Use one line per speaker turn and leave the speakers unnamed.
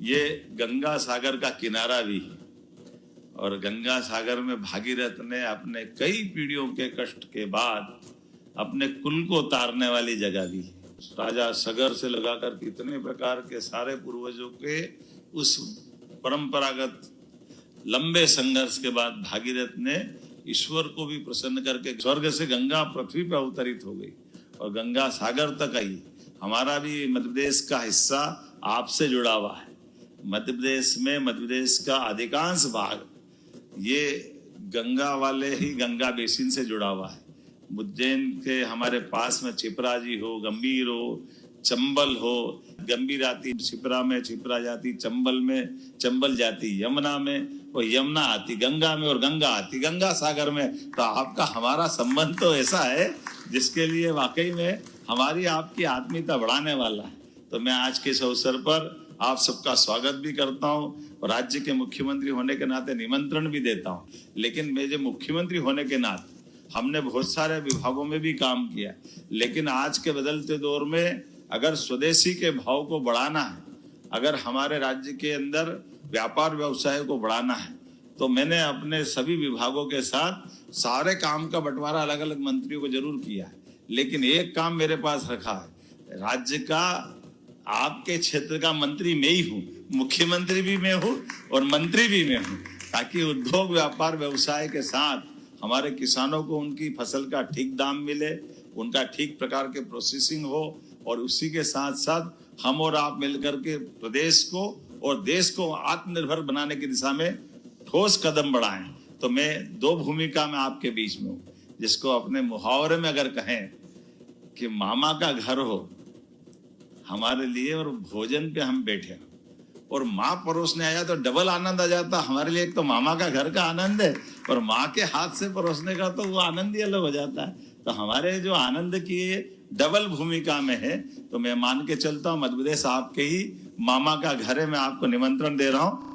ये गंगा सागर का किनारा भी है और गंगा सागर में भागीरथ ने अपने कई पीढ़ियों के कष्ट के बाद अपने कुल को उतारने वाली जगह भी है। राजा सगर से लगाकर कितने प्रकार के सारे पूर्वजों के उस परंपरागत लंबे संघर्ष के बाद भागीरथ ने ईश्वर को भी प्रसन्न करके स्वर्ग से गंगा पृथ्वी पर अवतरित हो गई और गंगा सागर तक आई। हमारा भी मध्य प्रदेश का हिस्सा आपसे जुड़ा हुआ है। मध्य प्रदेश में मध्य प्रदेश का अधिकांश भाग ये गंगा वाले ही गंगा बेसिन से जुड़ा हुआ है। उज्जैन के हमारे पास में छिपरा जी हो, गंभीर हो, चंबल हो, गंभीर आती छिपरा में, छिपरा जाती चंबल में, चंबल जाती यमुना में, और यमुना आती गंगा में, और गंगा आती गंगा सागर में। तो आपका हमारा संबंध तो ऐसा है जिसके लिए वाकई में हमारी आपकी आत्मीयता बढ़ाने वाला है। तो मैं आज के इस अवसर पर आप सबका स्वागत भी करता हूँ और राज्य के मुख्यमंत्री होने के नाते निमंत्रण भी देता हूँ। लेकिन मेरे मुख्यमंत्री होने के नाते हमने बहुत सारे विभागों में भी काम किया, लेकिन आज के बदलते दौर में अगर स्वदेशी के भाव को बढ़ाना है, अगर हमारे राज्य के अंदर व्यापार व्यवसाय को बढ़ाना है, तो मैंने अपने सभी विभागों के साथ सारे काम का बंटवारा अलग अलग मंत्रियों को जरूर किया है। लेकिन एक काम मेरे पास रखा है, राज्य का आपके क्षेत्र का मंत्री मैं ही हूँ, मुख्यमंत्री भी मैं हूँ और मंत्री भी मैं हूँ, ताकि उद्योग व्यापार व्यवसाय के साथ हमारे किसानों को उनकी फसल का ठीक दाम मिले, उनका ठीक प्रकार के प्रोसेसिंग हो, और उसी के साथ साथ हम और आप मिलकर के प्रदेश को और देश को आत्मनिर्भर बनाने की दिशा में ठोस कदम बढ़ाएं। तो मैं दो भूमिका में आपके बीच में हूँ, जिसको अपने मुहावरे में अगर कहें कि मामा का घर हो हमारे लिए और भोजन पे हम बैठे और माँ परोसने आया तो डबल आनंद आ जाता हमारे लिए। एक तो मामा का घर का आनंद है और माँ के हाथ से परोसने का तो वो आनंद ही अलग हो जाता है। तो हमारे जो आनंद की डबल भूमिका में है, तो मैं मान के चलता हूँ मध्य प्रदेश आपके ही मामा का घर है। मैं आपको निमंत्रण दे रहा हूँ।